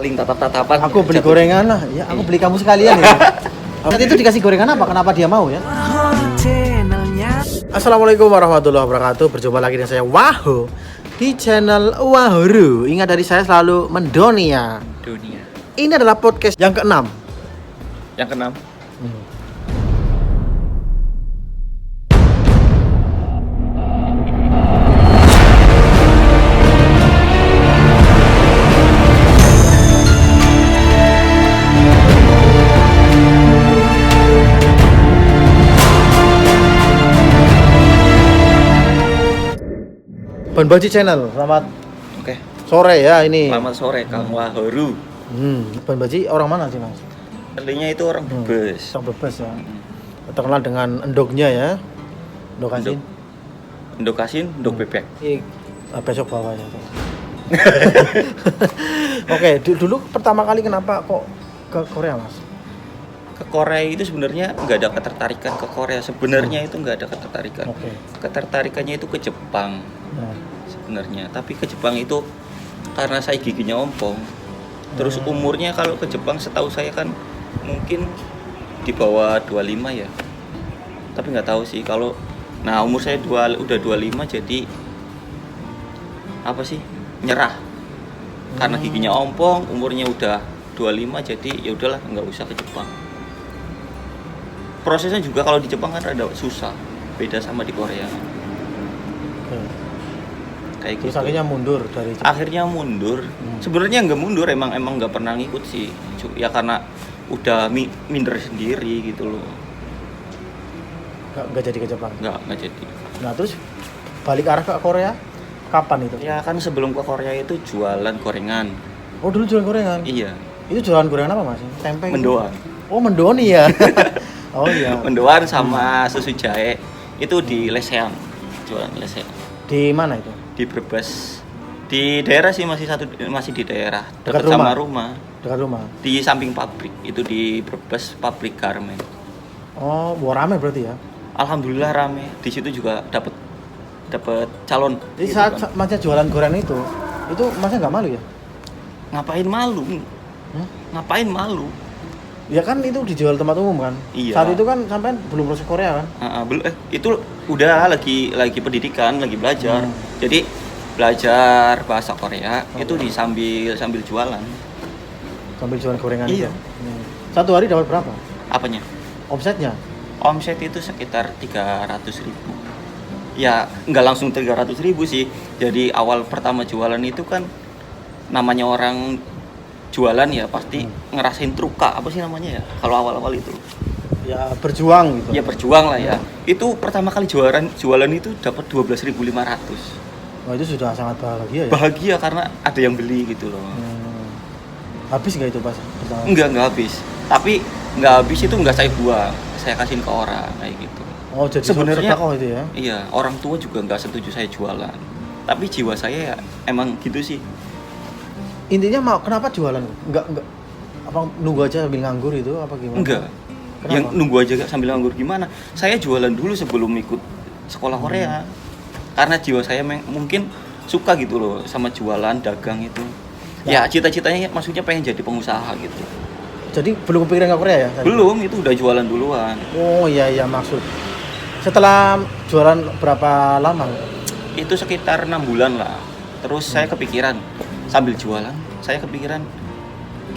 Saling tatap-tatapan. Aku beli gorengan lah. Ya, aku beli kamu sekalian ya. Nanti itu dikasih gorengan apa? Kenapa dia mau ya? Assalamualaikum warahmatullahi wabarakatuh. Berjumpa lagi dengan saya Wahyu di channel Wahuru. Ingat dari saya selalu mendunia. Dunia. Ini adalah podcast yang ke-6. Yang keenam. Banbaji channel. Selamat Oke. sore ya ini. Selamat sore Kang Wahuru. Banbaji orang mana sih Mas? Aslinya itu orang Brebes. Orang Brebes ya. Terkenal dengan endognya ya. Endog asin. Endok asin, endok bebek. Besok bawa ya. Oke, dulu pertama kali kenapa kok ke Korea Mas? Ke Korea itu sebenarnya nggak ada ketertarikan ke Korea. Sebenarnya itu nggak ada ketertarikan. Oke. Ketertarikannya itu ke Jepang Nah, sebenarnya. Tapi ke Jepang itu karena saya giginya ompong. Terus umurnya kalau ke Jepang setahu saya kan mungkin di bawah 25 ya. Tapi nggak tahu sih kalau umur saya udah 25 jadi apa sih? Nyerah. Karena giginya ompong, umurnya udah 25 jadi ya udahlah nggak usah ke Jepang. Prosesnya juga kalau di Jepang kan rada susah. Beda sama di Korea. oke. Kayak Terus gitu. akhirnya mundur dari Jepang. Akhirnya mundur. Sebenarnya nggak mundur, emang nggak pernah ngikut sih. Ya karena udah minder sendiri gitu loh. Nggak jadi ke Jepang. Nggak jadi. Nah, terus balik arah ke Korea kapan itu? Ya kan sebelum ke Korea itu jualan gorengan. Oh, dulu jualan gorengan. Iya. Itu jualan gorengan apa Mas? Tempe. gitu? Mendoan. Oh, mendoni ya. Oh iya. Mendoan sama susu jahe itu di Leseang. Jualan Leseang. Di mana itu? Di Brebes. Di daerah sih masih di daerah Dekat dekat sama rumah. Dekat rumah. Di samping pabrik itu di Brebes pabrik garment. Oh, wah rame berarti ya. Alhamdulillah rame. Di situ juga dapat calon. Jadi gitu saat kan. Masnya jualan gorengan itu Masnya nggak malu ya? Ngapain malu? Ngapain malu? Ya kan itu dijual tempat umum kan? Iya. Saat itu kan sampai belum proses Korea kan? Itu udah lagi pendidikan, lagi belajar. Jadi belajar bahasa Korea itu sambil jualan. Sambil jualan gorengan Iya. itu. Satu hari dapat berapa? Apanya? Omsetnya? Omset itu sekitar 300.000. Ya nggak langsung 300.000 sih. Jadi awal pertama jualan itu kan namanya orang jualan ya pasti ngerasain truka, apa sih namanya ya kalau awal-awal itu. Ya berjuang gitu. Ya berjuang lah ya. Itu pertama kali jualan itu dapat 12.500. Wah, itu sudah sangat bahagia ya. Bahagia karena ada yang beli gitu loh. Habis nggak itu pas pertama? Enggak habis. Tapi nggak habis itu nggak saya buang, saya kasihin ke orang kayak gitu. Oh, jadi Sebenarnya sedekah itu ya. Iya, orang tua juga nggak setuju saya jualan. Tapi jiwa saya ya emang gitu sih. Intinya mau kenapa jualan? Enggak apa nunggu aja sambil nganggur itu apa gimana? Enggak. Kenapa? Yang nunggu aja sambil nganggur gimana? Saya jualan dulu sebelum ikut sekolah Korea. Karena jiwa saya mungkin suka gitu loh sama jualan, dagang itu. Ya, cita-citanya maksudnya pengen jadi pengusaha gitu. Jadi belum kepikiran ke Korea ya? Tadi? Belum, itu udah jualan duluan. Oh iya maksud. Setelah jualan berapa lama? Itu sekitar 6 bulan lah. Terus saya kepikiran sambil jualan, saya kepikiran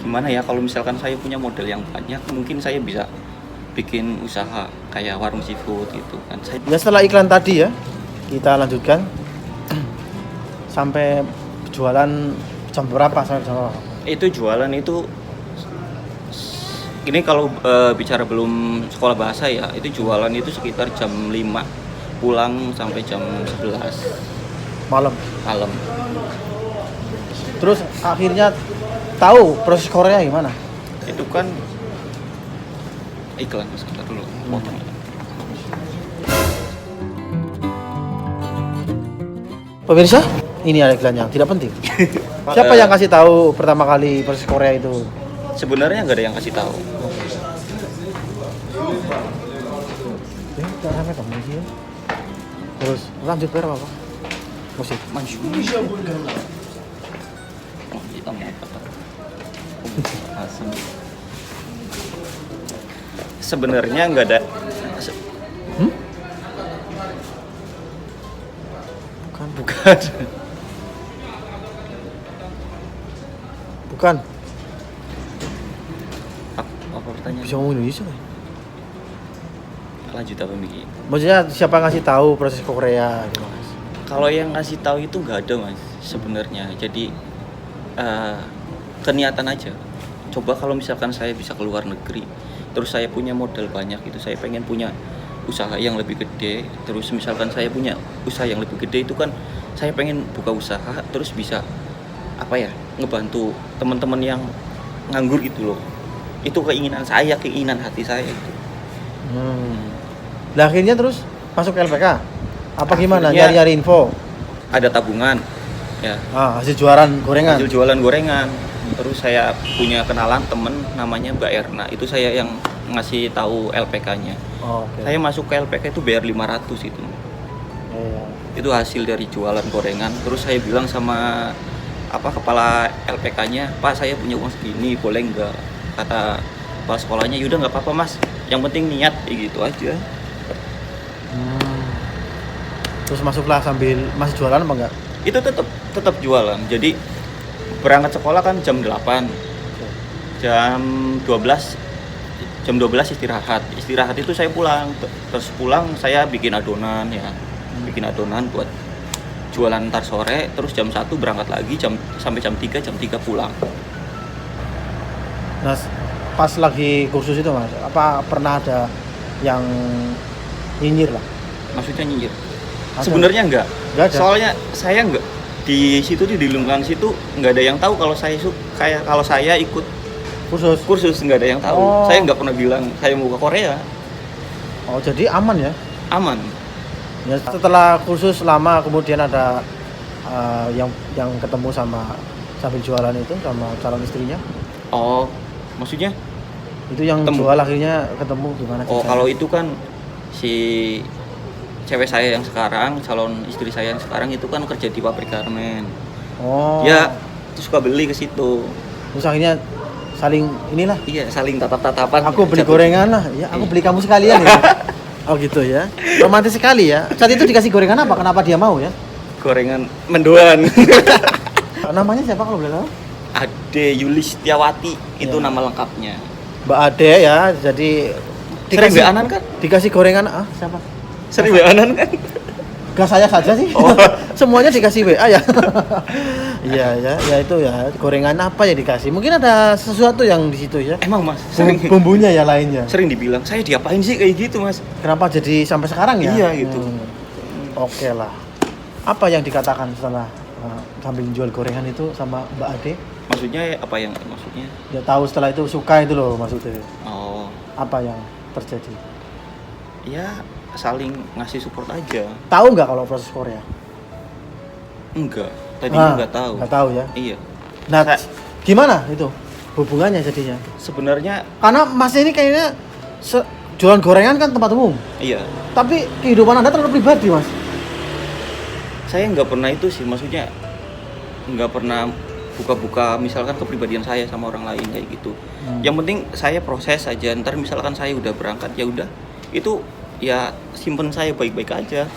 gimana ya kalau misalkan saya punya modal yang banyak, mungkin saya bisa bikin usaha kayak warung seafood gitu kan. Ya setelah iklan tadi ya, kita lanjutkan sampai jualan jam berapa sampai jam berapa? Itu jualan itu ini kalau bicara belum sekolah bahasa ya, itu jualan itu sekitar jam 5 pulang sampai jam 11 Malam. Terus akhirnya tahu proses Korea gimana? Itu kan iklan sebentar dulu potong. Pemirsa, ini ada iklan yang tidak penting. Siapa yang kasih tahu pertama kali proses Korea itu? Sebenarnya nggak ada yang kasih tahu. Ya, sampai kamu sih ya. Terus lanjut berapa Pak? Musik. Maju. Oh, kita mau apa? Asem. Sebenarnya nggak ada. Bukan. Bukan. Bukan. Apa pertanyaan? Bisa ngomong Indonesia kan? Lanjut apa Miki? Maksudnya siapa ngasih tahu proses ke Korea gitu Mas? Kalau yang ngasih tahu itu nggak ada mas sebenarnya. Jadi keniatan aja. Coba kalau misalkan saya bisa keluar negeri, terus saya punya modal banyak itu, saya pengen punya usaha yang lebih gede. Terus misalkan saya punya usaha yang lebih gede itu kan, saya pengen buka usaha, terus bisa apa ya, ngebantu teman-teman yang nganggur gitu loh. Itu keinginan saya, keinginan hati saya itu. Lah akhirnya terus masuk ke LPK? Apa gimana? Akhirnya- Nyari-nyari info? Ada tabungan, ya. Hasil jualan gorengan? Hasil jualan gorengan. Terus saya punya kenalan temen namanya Mbak Erna. Itu saya yang ngasih tahu LPK-nya. Oh, oke. Saya masuk ke LPK itu bayar 500 itu. Iya. Itu hasil dari jualan gorengan. Terus saya bilang sama kepala LPK-nya, Pak saya punya uang segini, boleh nggak? Kata kepala sekolahnya, yaudah nggak apa-apa mas. Yang penting niat, kayak gitu aja. Terus masuklah sambil masih jualan apa enggak? Itu tetap jualan. Jadi berangkat sekolah kan jam 8. Jam 12 istirahat itu saya pulang. Terus pulang saya bikin adonan ya. Bikin adonan buat jualan ntar sore, terus jam 1 berangkat lagi sampai jam 3 pulang. Nah, pas lagi kursus itu Mas, apa pernah ada yang nyinyir lah? Maksudnya nyinyir. Ada? Sebenarnya enggak. Enggak ada? Soalnya saya enggak di situ, di lingkungan situ enggak ada yang tahu kalau saya ikut kursus, enggak ada yang tahu. Oh. Saya enggak pernah bilang saya mau ke Korea. Oh, jadi aman ya? Aman. Ya, setelah kursus lama kemudian ada yang ketemu sama sambil jualan itu sama calon istrinya. Oh, maksudnya? Itu yang Ketemu. jual akhirnya ketemu gimana Oh, ceritanya? kalau itu kan si cewek saya yang sekarang, calon istri saya yang sekarang itu kan kerja di pabrik garmen. Oh. Dia suka beli ke situ. Terus akhirnya saling inilah. Iya, saling tatap-tatapan. Aku beli Satu- gorengan lah. Ya, aku Iya. beli kamu sekalian ya. Oh gitu ya. Romantis sekali ya. Saat itu dikasih gorengan apa? Kenapa dia mau ya? Gorengan mendoan. Namanya siapa kalau boleh tahu? Ade Yulis Setiawati itu Ya. nama lengkapnya. Mbak Ade ya. Jadi Sering WA-an kan? Dikasih gorengan siapa? Sering WA-an kan? Gak saya saja sih. Oh. Semuanya dikasih WA ya. Iya ya, ya itu ya. Gorengan apa ya dikasih? Mungkin ada sesuatu yang di situ ya. Emang mas, sering Bumbunya ya lainnya. sering dibilang, saya diapain sih kayak gitu mas? Kenapa jadi sampai sekarang ya? Iya, gitu. Oke lah. Apa yang dikatakan setelah sambil jual gorengan itu sama Mbak Ade? Maksudnya apa yang maksudnya? Dia tahu setelah itu suka itu loh maksudnya. Oh, Apa yang terjadi? ya saling ngasih support aja. Tahu nggak kalau proses Korea? Enggak, tadinya nggak tahu. Nggak tahu ya. Iya. Nah, Sa- gimana itu hubungannya jadinya? Sebenarnya Karena Mas ini kayaknya jualan gorengan kan tempat umum. iya. Tapi kehidupan Anda terlalu pribadi, Mas. Saya nggak pernah itu sih, maksudnya nggak pernah buka-buka misalkan kepribadian saya sama orang lain kayak gitu. Yang penting saya proses aja. Ntar misalkan saya udah berangkat ya udah, itu ya simpen saya baik-baik aja.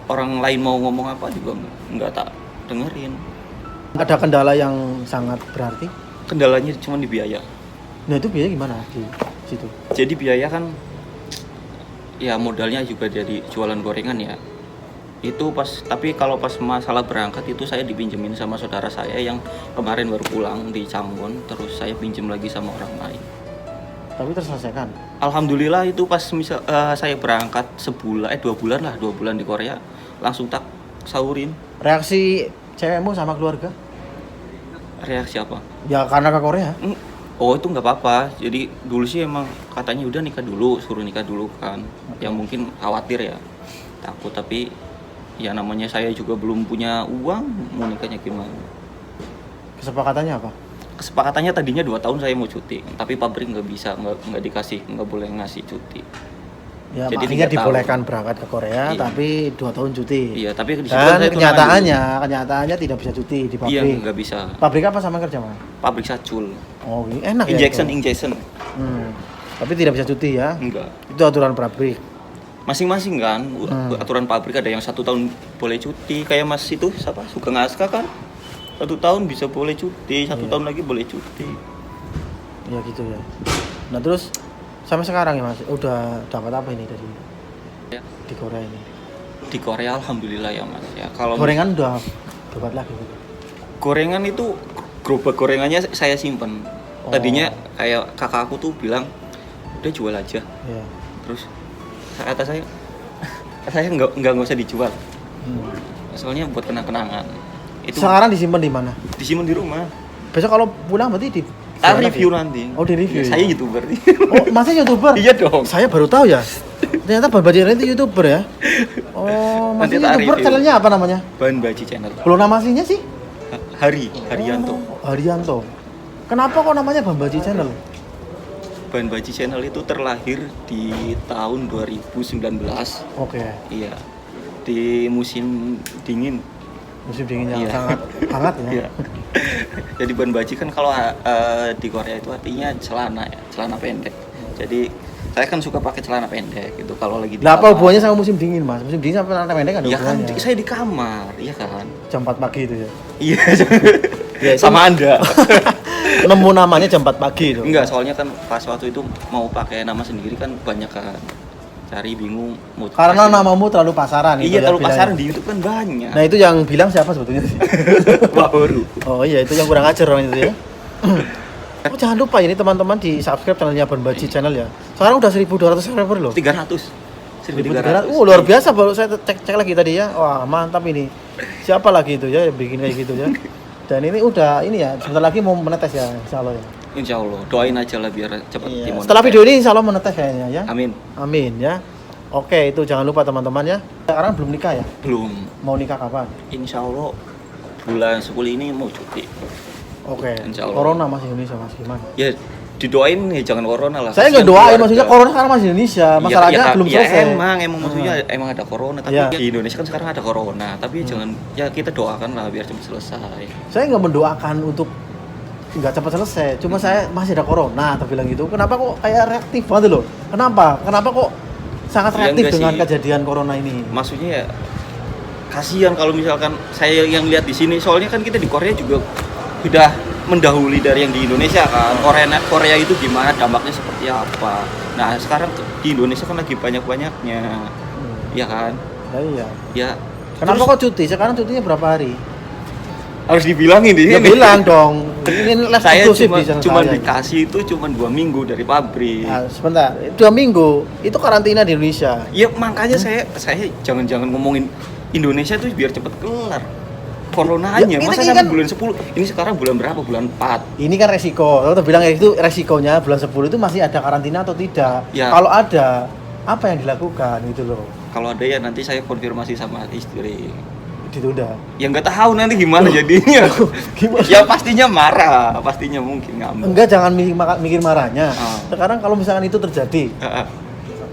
Orang lain mau ngomong apa juga nggak tak dengerin. Ada kendala yang sangat berarti. Kendalanya cuma di biaya. Nah, itu biaya gimana di situ? Jadi biaya kan ya modalnya juga dari jualan gorengan ya. Itu tapi kalau pas masalah berangkat itu saya dipinjemin sama saudara saya yang kemarin baru pulang di Cirebon, terus saya pinjem lagi sama orang lain. Tapi terselesaikan. Alhamdulillah itu pas saya berangkat 2 bulan di Korea, langsung tak saurin. Reaksi cewekmu sama keluarga? Reaksi apa? Ya karena ke Korea. Oh itu nggak apa-apa. Jadi dulu sih emang katanya udah nikah dulu, suruh nikah dulu kan. Yang mungkin khawatir ya, takut, tapi ya namanya saya juga belum punya uang, mau nikahnya gimana. Kesepakatannya apa? Kesepakatannya tadinya 2 tahun saya mau cuti, tapi pabrik nggak bisa, nggak dikasih, nggak boleh ngasih cuti. Ya, Jadi makanya 3 tahun. dibolehkan berangkat ke Korea, Iya. tapi 2 tahun cuti. Iya, tapi di situ Dan saya tunangan kenyataannya tidak bisa cuti di dulu. Iya, pabrik. nggak bisa. Pabrik apa sama kerja mas? Pabrik sacul. Oh, ini enak ya. Injection. Tapi tidak bisa cuti ya? Enggak. Itu aturan pabrik. Masing-masing kan, aturan pabrik ada yang 1 tahun boleh cuti. Kayak Mas itu, siapa? Sugeng Aska kan? 1 tahun bisa boleh cuti, 1 Iya. tahun lagi boleh cuti. Ya gitu ya. Nah terus sampai sekarang ya mas, udah dapat apa ini dari Ya. di Korea ini? Di Korea alhamdulillah ya Mas. Ya, kalau Gorengan udah dapat lagi gitu. gorengan itu gerobak gorengannya saya simpen. Oh. Tadinya kayak kakak aku tuh bilang udah jual aja. Ya. Terus kata saya saya nggak usah dijual. Soalnya buat kenang-kenangan. Itu Sekarang disimpan di mana? disimpan di rumah. Besok kalau pulang berarti di Review nanti. Oh di review. Saya ya? YouTuber. Oh masih YouTuber? Iya dong. Saya baru tahu ya. Ternyata Bang Baji itu YouTuber ya. Oh masih Nanti tak YouTuber, review. channelnya apa namanya? Bahan Baji Channel. Belum nama aslinya sih? Haryanto. Oh, Haryanto. Kenapa kok namanya Bang Baji Channel? Bahan Baji Channel itu terlahir di tahun 2019. Oke. Iya. Di musim dingin. Musim dingin yang Iya. sangat hangat ya. Iya. Jadi bahan baji kan kalau di Korea itu artinya celana ya, celana pendek. Jadi saya kan suka pakai celana pendek gitu kalau lagi di Lah apa kamar. hubungannya sama musim dingin mas? Musim dingin sama celana pendek ada Ya kan hubungannya? saya di kamar, iya kan? Jam 4 pagi itu ya? Iya. Ya, itu- Sama Anda. Nemu namanya jam 4 pagi itu? Enggak, soalnya kan pas waktu itu mau pakai nama sendiri kan banyak kan. Cari bingung mau Karena kasih- namamu terlalu pasaran itu Iya, ya kalau bilangnya. pasaran di YouTube kan banyak. Nah itu yang bilang siapa sebetulnya sih? Baru. Oh iya itu yang kurang ajar orang itu ya. Oh jangan lupa ini teman-teman di subscribe channelnya Bang Baji Channel ya. Sekarang udah 1.200 subscriber loh. 300. 1.300. 1.300. Luar biasa baru saya cek lagi tadi ya. Wah mantap ini. Siapa lagi itu ya yang bikin kayak gitu ya. Dan ini udah ini ya sebentar lagi mau menetes ya insya Allah ya. Insya Allah, doain aja lah biar cepat Iya. dimonetisasi. Setelah video ini insya Allah menetes kayaknya ya. Amin. Amin ya. Oke itu jangan lupa teman-teman ya. Sekarang belum nikah ya? Belum. Mau nikah kapan? Insya Allah bulan 10 ini mau cuti. Oke. Insya Allah. Corona masih Indonesia mas gimana? Ya didoain ya jangan corona lah. Saya Kasihan nggak doain, keluarga. maksudnya corona sekarang masih Indonesia, masalahnya Ya, belum ya, selesai. emang maksudnya emang ada corona, tapi Iya. di Indonesia kan sekarang ada corona, tapi jangan ya kita doakan lah biar cepat selesai. Saya nggak mendoakan untuk nggak cepat selesai, cuma saya masih ada corona, terbilang gitu. Kenapa kok kayak reaktif banget loh? Kenapa kok sangat Ya, reaktif enggak dengan sih. kejadian corona ini? Maksudnya ya kasihan kalau misalkan saya yang lihat di sini, soalnya kan kita di Korea juga sudah mendahului dari yang di Indonesia kan. Korea itu gimana, dampaknya seperti apa. Nah sekarang di Indonesia kan lagi banyak-banyaknya, ya kan? Ya iya. Ya Kenapa terus kok cuti? Sekarang cutinya berapa hari? harus dibilangin di Ya sini. bilang dong. Ini les Saya eksklusif cuma di channel cuma saya. dikasih itu cuma 2 minggu dari pabrik. Nah, sebentar, 2 minggu itu karantina di Indonesia. Ya makanya saya jangan ngomongin Indonesia tuh biar cepet kelar coronanya. Ya, Masa ini sampai kan- bulan 10? Ini sekarang bulan berapa? Bulan 4. Ini kan resiko. Kalau bilang itu resikonya bulan 10 itu masih ada karantina atau tidak. Ya. Kalau ada, apa yang dilakukan gitu loh. Kalau ada ya nanti saya konfirmasi sama istri. Ditunda. Ya nggak tahu nanti gimana jadinya. Gimana? Ya pastinya marah, pastinya mungkin ngamuk. Enggak, jangan mikir marahnya. Ah. Sekarang kalau misalkan itu terjadi, Ah,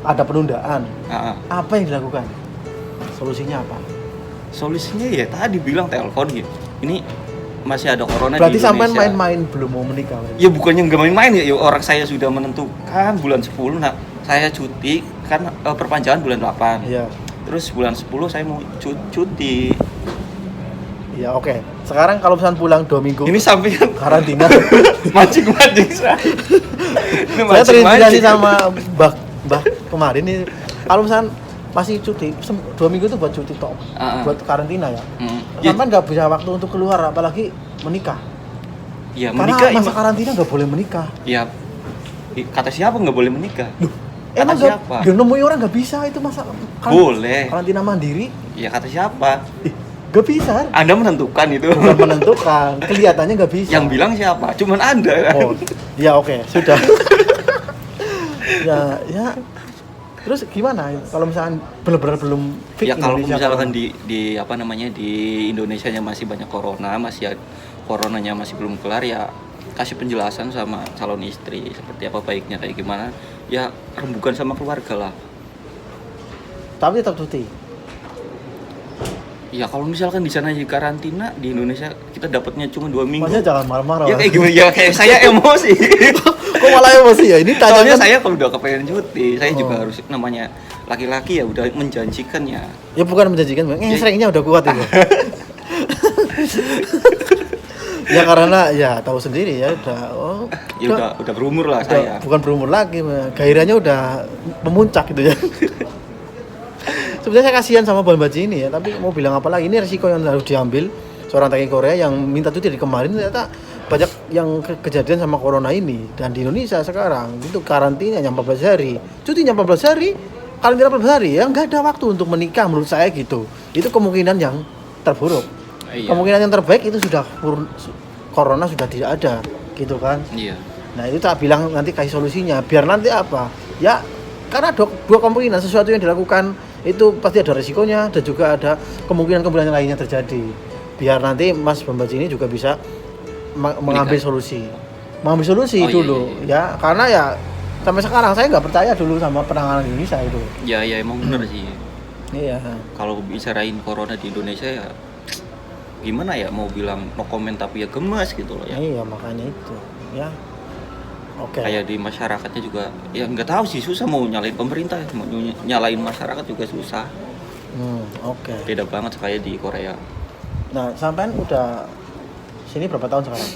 ada penundaan, ah, ah. apa yang dilakukan? Solusinya apa? Solusinya ya tadi bilang telepon gitu. Ini masih ada corona Berarti di sampean Indonesia. main-main belum mau menikah. Ya bukannya nggak main-main ya, orang saya sudah menentukan bulan 10. Nah, saya cuti kan perpanjangan bulan 8. Iya. Terus bulan 10 saya mau cuti. Iya, oke. Sekarang kalau misalkan pulang 2 minggu Ini sampingan karantina. mancing-mancing saya. Ini Saya terinspirasi mancing-mancing. sama Mbah kemarin nih. Kalau misalkan masih cuti 2 minggu itu buat cuti tok. Ah, ah. Buat karantina ya. Ya, Sampai nggak bisa waktu untuk keluar apalagi menikah. ya Karena menikah masa karantina nggak boleh menikah. ya kata siapa nggak boleh menikah? Kata Emang siapa? nggak nemui orang nggak bisa itu masa Boleh. karantina mandiri Ya kata siapa? nggak bisa. Anda menentukan itu. Bukan menentukan, kelihatannya nggak bisa. Yang bilang siapa? Cuman Anda kan. Oh, ya oke, sudah. ya. Terus gimana kalau misalkan benar-benar belum fit Ya kalau Indonesia misalkan corona? di apa namanya di Indonesia nya masih banyak corona, coronanya masih belum kelar ya kasih penjelasan sama calon istri seperti apa baiknya kayak gimana ya rembukan sama keluarga lah Tapi tetap cuti. Ya kalau misalkan di sana di karantina, di Indonesia kita dapatnya cuma 2 minggu. Maksudnya jangan marah-marah. Ya Mas. kayak gimana? Ya kayak saya emosi. Kok malah emosi ya? Ini Soalnya tanya saya kalau udah kepengen cuti, saya juga Oh. harus namanya laki-laki ya udah menjanjikan ya. ya bukan menjanjikan, seringnya udah kuat itu. Ya karena ya tahu sendiri ya udah Udah berumur lah saya. bukan berumur lagi, gairahnya udah memuncak gitu ya. Sebenarnya saya kasihan sama Bang Baji ini ya, tapi mau bilang apa lagi, ini resiko yang harus diambil seorang TKI Korea yang minta cuti dari kemarin. Ternyata banyak yang kejadian sama corona ini, dan di Indonesia sekarang itu karantina yang 14 hari, cutinya 14 hari, karantina 14 hari ya, nggak ada waktu untuk menikah menurut saya gitu. Itu kemungkinan yang terburuk. Iya. Kemungkinan yang terbaik itu sudah corona sudah tidak ada gitu kan. Iya. Nah itu tak bilang nanti kasih solusinya biar nanti apa ya, karena dua kemungkinan sesuatu yang dilakukan itu pasti ada resikonya dan juga ada kemungkinan lainnya terjadi. Biar nanti Mas Bambaji ini juga bisa mengambil solusi Oh, dulu iya. ya, karena ya sampai sekarang saya nggak percaya dulu sama penanganan Indonesia itu. Ya emang bener sih. Iya. Kalau bicarain corona di Indonesia ya gimana ya, mau bilang no comment tapi ya gemes gitu loh ya. Iya makanya itu ya. Oke. Kayak di masyarakatnya juga ya nggak tahu sih, susah mau nyalain pemerintah, mau nyalain masyarakat juga susah. Oke. Beda banget kayak di Korea. Nah sampean udah sini berapa tahun sekarang?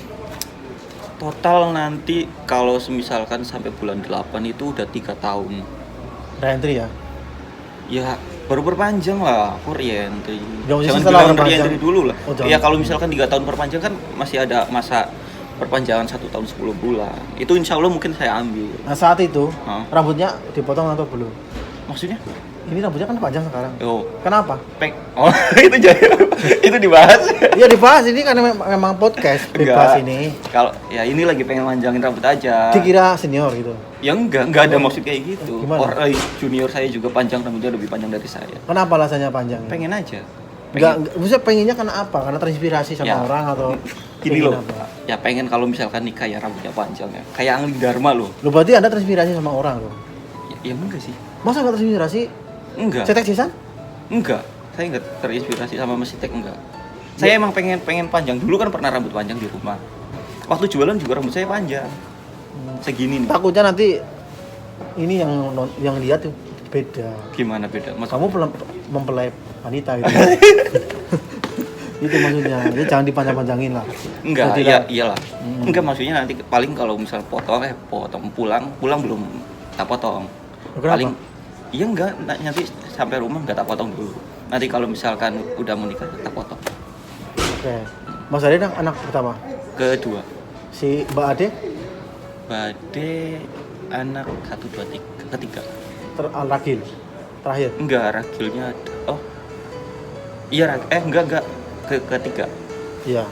Total nanti kalau misalkan sampai bulan 8 itu udah 3 tahun. Reentry ya? Ya baru perpanjang lah aku reentry. Jangan Jangan setelah bilang perpanjang. reentry dulu lah. Oh, jangan. Ya kalau misalkan 3 tahun perpanjang kan masih ada masa perpanjangan 1 tahun 10 bulan. Itu insya Allah mungkin saya ambil. Nah saat itu Hah? rambutnya dipotong atau belum? Maksudnya? Ini rambutnya kan panjang sekarang. Oh, Kenapa? oh itu jadi itu dibahas. Iya dibahas ini kan memang podcast bebas ini. Kalau ya ini lagi pengen manjangin rambut aja. Dikira senior gitu. Ya enggak ada maksud kayak gitu. Gimana? Junior saya juga panjang, rambutnya lebih panjang dari saya. Kenapa alasannya panjang? Pengen aja. Enggak, maksudnya pengennya karena apa? Karena terinspirasi sama Ya, orang atau Gini pengen loh. apa? Ya pengen kalau misalkan nikah ya rambutnya panjang ya. Kayak Angling Dharma loh. Lo berarti Anda terinspirasi sama orang loh. Ya enggak sih. Masa enggak terinspirasi? Enggak. Cetek Sisan? Enggak. Saya enggak terinspirasi sama Mas Tek, enggak. Saya emang pengen panjang. Dulu kan pernah rambut panjang di rumah. Waktu jualan juga rambut saya panjang. Segini nih. Takutnya nanti ini yang lihat tuh beda. Gimana beda? Mas Kamu mempelai wanita gitu. Itu maksudnya. Jadi jangan dipanjang-panjangin lah. enggak, Jadilah- iyalah. Enggak, maksudnya nanti paling kalau misal potong pulang belum tak potong. Kenapa? Paling iya enggak, nanti sampai rumah enggak tak potong dulu. Nanti kalau misalkan udah menikah tak potong. Oke. Mas Ade anak pertama. Kedua, Si Mbak Ade Bade anak 1 2 3, ketiga. Ragil. Terakhir. Enggak, ragilnya ada. Oh. Iya, enggak. Ketiga. Iya.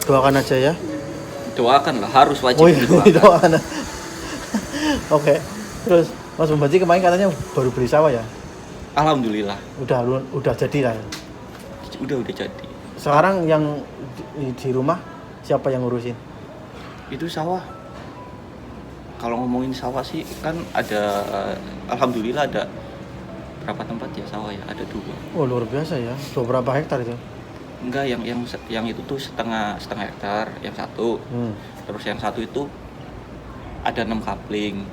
Doakan aja ya. Doakan lah, harus wajib Oh iya, didoakan. doakan. Oke. Terus Mas Bambaji kemarin katanya baru beli sawah ya? Alhamdulillah, Udah jadi lah. udah jadi. Sekarang yang di rumah siapa yang ngurusin? Itu sawah. Kalau ngomongin sawah sih kan ada, alhamdulillah ada berapa tempat ya sawah ya? Ada 2. Oh luar biasa ya. Berapa hektar itu? Enggak, yang itu tuh setengah hektar, yang satu. Terus yang satu itu ada 6 kapling.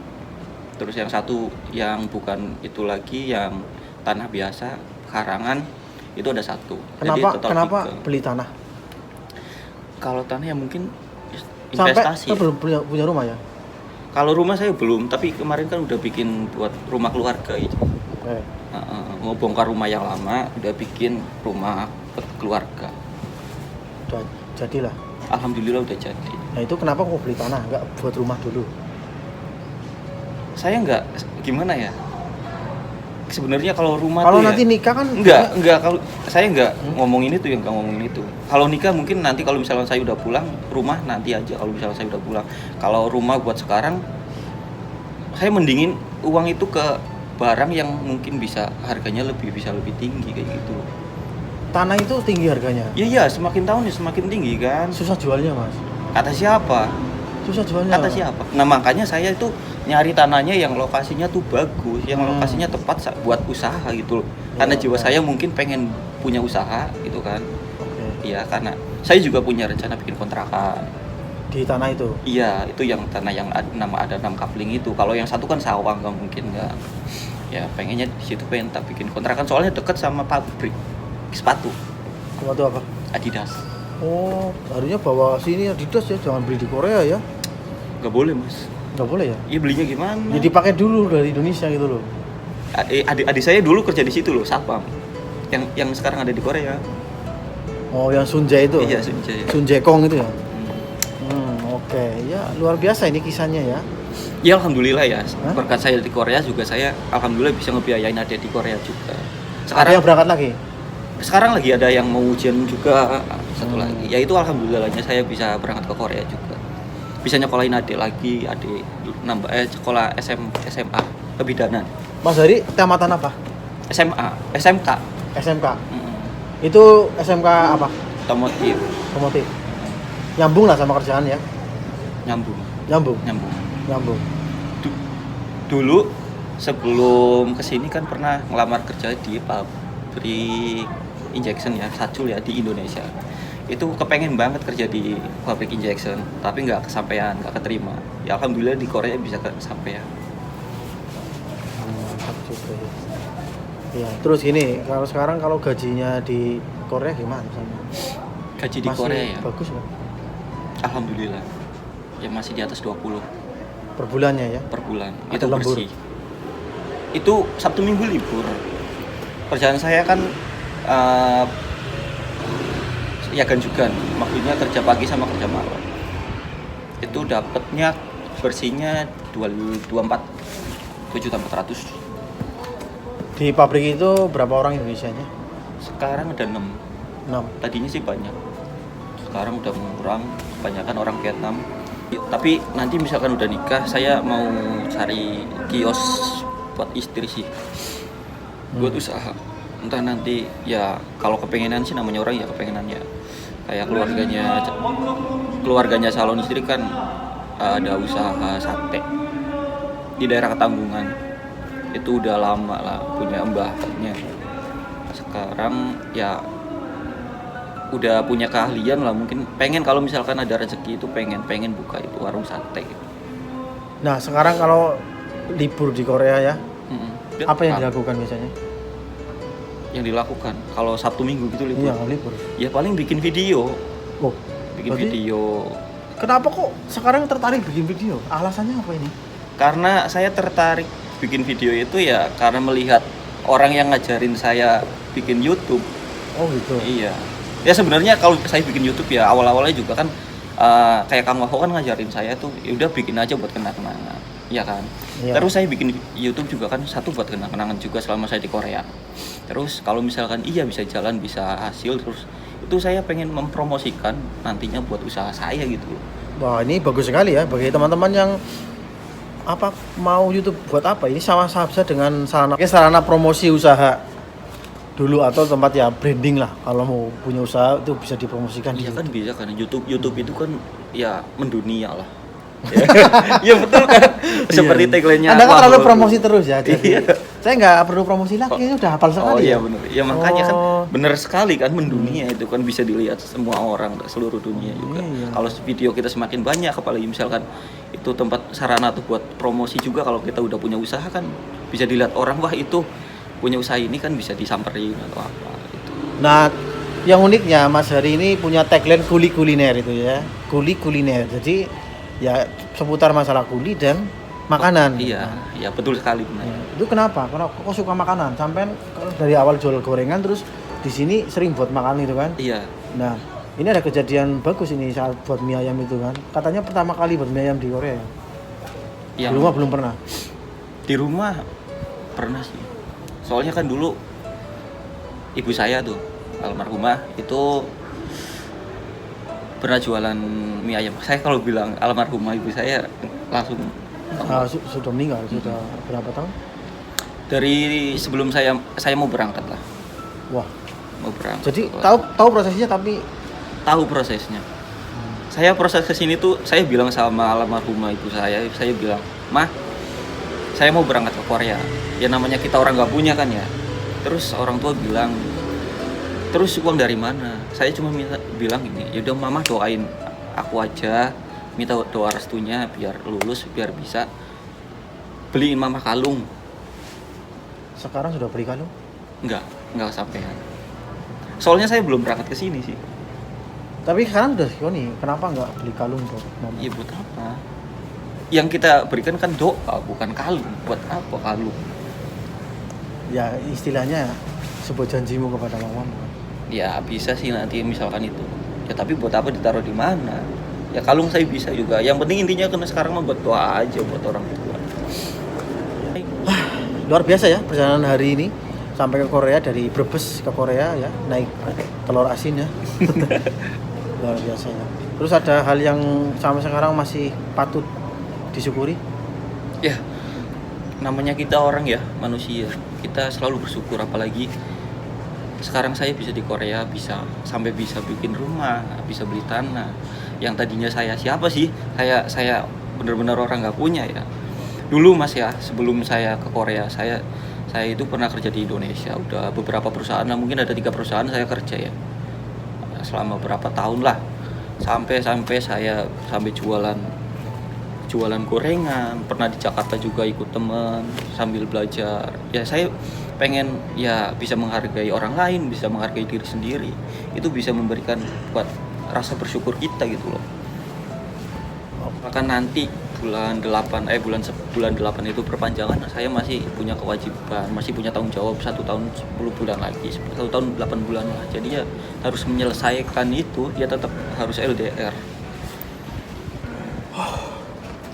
Terus yang satu yang bukan itu lagi, yang tanah biasa, karangan, itu ada 1. Jadi total Kenapa 3. beli tanah? Kalau tanah ya mungkin Sampai investasi. belum punya rumah ya? Kalau rumah saya belum, tapi kemarin kan udah bikin buat rumah keluarga itu. Eh. Mau bongkar rumah yang lama, udah bikin rumah keluarga. Udah jadilah. Alhamdulillah udah jadi. Nah itu kenapa kok beli tanah, nggak buat rumah dulu? Saya nggak, gimana ya? Sebenarnya kalau rumah Kalau tuh nanti ya, nikah kan enggak, kalau saya nggak ngomongin itu, yang nggak ngomongin itu. Kalau nikah mungkin nanti kalau misalnya saya udah pulang, rumah nanti aja kalau misalnya saya udah pulang. Kalau rumah buat sekarang, saya mendingin uang itu ke barang yang mungkin bisa harganya bisa lebih tinggi kayak gitu. tanah itu tinggi harganya. Iya, semakin tahun ya semakin tinggi kan. Susah jualnya mas. Kata siapa? susah jualnya. Kata siapa? Nah makanya saya itu nyari tanahnya yang lokasinya tuh bagus, yang lokasinya tepat buat usaha gitu loh. Karena Iya, jiwa iya. saya mungkin pengen punya usaha gitu kan. Oke. Iya, karena saya juga punya rencana bikin kontrakan. Di tanah itu. Iya, itu yang tanah yang ada 6 kapling itu. Kalau yang satu kan sawah, nggak mungkin nggak. Ya pengennya di situ pengen tak bikin kontrakan soalnya deket sama pabrik sepatu Waktu apa? Adidas. Oh, harusnya bawa sini Adidas ya, jangan beli di Korea ya. Nggak boleh mas. Nggak boleh ya? Iya belinya gimana? Jadi pakai dulu dari Indonesia gitu loh. Adik saya dulu kerja di situ loh, satpam. Yang sekarang ada di Korea. Oh, yang Sunjae itu? Iya, Sunjae. Sunjae Kong itu ya? Oke. Ya, luar biasa ini kisahnya ya. Ya alhamdulillah ya. Hah? Berkat saya di Korea juga saya alhamdulillah bisa ngebiayain adik di Korea juga. Ada yang berangkat lagi? Sekarang lagi ada yang mau ujian juga satu lagi. Ya itu alhamdulillahnya saya bisa berangkat ke Korea juga. Bisa nyekolahin adik lagi, adik nambah sekolah SMA kebidanan. Mas Hari, tamatan apa? SMA, SMK. SMK. Mm-mm. Itu SMK apa? Otomotif. Otomotif. Nyambung lah sama kerjaan ya? Nyambung. Nyambung. Nyambung. Dulu sebelum kesini kan pernah ngelamar kerja di pabrik injection ya, Sacul ya di Indonesia. Itu kepengen banget kerja di pabrik injection, tapi nggak kesampaian, nggak keterima. Ya alhamdulillah di Korea bisa kesampaian. Mantap juga ya. Ya, terus gini, kalau sekarang kalau gajinya di Korea gimana sama? Gaji di Masih Korea ya, bagus nggak? alhamdulillah. Ya masih di atas 20 Per bulannya ya? per bulan. Ada Itu lembur? bersih. Itu Sabtu Minggu libur. Kerjaan saya kan ya ganjugan, maksudnya kerja pagi sama kerja malam. Itu dapatnya bersihnya 24 7.400. Di pabrik itu berapa orang Indonesianya? Sekarang ada 6. 6. Tadinya sih banyak. Sekarang udah mengurang, kebanyakan orang Vietnam. Tapi nanti misalkan udah nikah, saya mau cari kios buat istri sih. Buat usaha. Entah nanti ya kalau kepengenan sih namanya orang ya kepengenannya. Kayak keluarganya calon istri kan ada usaha sate di daerah Ketanggungan. Itu udah lama lah punya mbahnya. Sekarang ya udah punya keahlian lah, mungkin pengen kalau misalkan ada rezeki itu pengen buka itu warung sate gitu. Nah, sekarang kalau libur di Korea ya, Mm-mm. apa yang dilakukan biasanya? Yang dilakukan kalau Sabtu Minggu gitu libur? Iya, libur. Ya paling bikin video, Oh, bikin berarti video. kenapa kok sekarang tertarik bikin video? Alasannya apa ini? Karena saya tertarik bikin video itu ya karena melihat orang yang ngajarin saya bikin YouTube. Oh gitu. Iya. Ya sebenarnya kalau saya bikin YouTube ya awal-awalnya juga kan kayak Kang Waho kan ngajarin saya tuh, ya udah bikin aja buat kenang-kenangan, ya kan. Iya. Terus saya bikin YouTube juga kan satu buat kenang-kenangan juga selama saya di Korea. Terus kalau misalkan iya bisa jalan, bisa hasil, terus itu saya pengen mempromosikan nantinya buat usaha saya gitu loh. Wah, ini bagus sekali ya bagi teman-teman yang apa mau YouTube buat apa? Ini sama-sama bisa dengan sarana promosi usaha dulu atau tempat ya branding lah. Kalau mau punya usaha itu bisa dipromosikan. Iya di kan YouTube. bisa kan YouTube itu kan ya mendunia lah. Iya betul kan. Seperti tagline-nya. Anda kan terlalu Waho. promosi terus ya. Jadi Iya. saya nggak perlu promosi lagi, ini udah hafal sekali. Oh iya ya. benar. Ya makanya kan Oh. benar sekali kan mendunia itu kan bisa dilihat semua orang seluruh dunia juga. Iya. Kalau video kita semakin banyak, apalagi misalkan itu tempat sarana tuh buat promosi juga, kalau kita udah punya usaha kan bisa dilihat orang, wah itu punya usaha ini kan bisa disamperin atau apa gitu. Nah, yang uniknya Mas Hari ini punya tagline kuli kuliner itu ya. Kuli kuliner. Jadi ya seputar masalah kuli dan makanan. Iya, iya betul sekali benar. Ya, itu kenapa? Karena kok suka makanan? Sampai dari awal jual gorengan terus di sini sering buat makan itu kan? Iya. Nah, ini ada kejadian bagus ini saat buat mie ayam itu kan? Katanya pertama kali buat mie ayam di Korea. Yang Di rumah belum pernah. Di rumah pernah sih. Soalnya kan dulu ibu saya tuh almarhumah itu pernah jualan mie ayam. Saya kalau bilang almarhumah ibu saya langsung Sudah meninggal, sudah berapa tahun? dari sebelum saya mau berangkat lah. Wah. Mau berangkat. Jadi tahu prosesnya tapi tahu prosesnya. Saya proses kesini tuh, saya bilang sama almarhumah ibu saya bilang, "Mah, saya mau berangkat ke Korea." Ya namanya kita orang nggak punya kan ya. Terus orang tua bilang, "Terus uang dari mana?" Saya cuma bilang gini, "Ya udah mama doain aku aja, minta doa restunya biar lulus, biar bisa beliin mama kalung." Sekarang sudah beli kalung? Enggak sampean. Soalnya saya belum berangkat ke sini sih. Tapi sekarang udah Yoni, kenapa nggak beli kalung tuh mama? Iya buat apa? Yang kita berikan kan doa, bukan kalung. Buat apa kalung? Ya istilahnya sebuah janjimu kepada mama. Ya bisa sih nanti misalkan itu. Ya tapi buat apa ditaruh di mana? Ya kalung saya bisa juga. Yang penting intinya karena sekarang mah buat doa aja buat orang tua. Luar biasa ya perjalanan hari ini sampai ke Korea, dari Brebes ke Korea ya, naik telur asin ya. Luar biasa ya. Terus ada hal yang sampai sekarang masih patut disyukuri? Ya namanya kita orang ya manusia. Kita selalu bersyukur apalagi sekarang saya bisa di Korea, bisa sampai bisa bikin rumah, bisa beli tanah. Yang tadinya saya siapa sih? Saya benar-benar orang nggak punya ya. Dulu Mas ya, sebelum saya ke Korea, saya itu pernah kerja di Indonesia. Udah beberapa perusahaan, mungkin ada 3 perusahaan saya kerja ya. Selama berapa tahun lah. Sampai saya jualan gorengan, pernah di Jakarta juga ikut temen sambil belajar. Ya saya pengen ya bisa menghargai orang lain, bisa menghargai diri sendiri. Itu bisa memberikan buat rasa bersyukur kita gitu loh. Bahkan nanti bulan 8 itu perpanjangan, saya masih punya kewajiban, masih punya tanggung jawab 1 tahun 10 bulan lagi, 1 tahun 8 bulan lah. Jadi ya harus menyelesaikan itu, ya tetap harus LDR.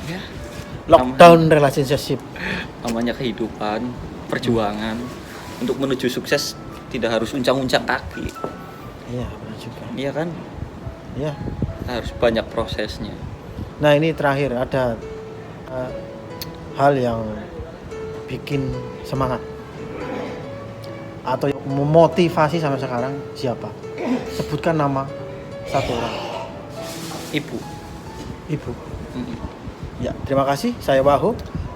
Ya, Lockdown relationship. namanya kehidupan, perjuangan untuk menuju sukses tidak harus uncang-uncang kaki. Iya, benar juga. Iya kan? Iya. Harus banyak prosesnya. Nah, ini terakhir ada hal yang bikin semangat atau yang memotivasi sampai sekarang siapa? Sebutkan nama satu orang. Ibu. Ibu. Ya, terima kasih. Saya Wahyu.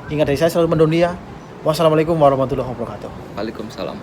Ingat dari saya selalu mendunia. Wassalamualaikum warahmatullahi wabarakatuh. Waalaikumsalam.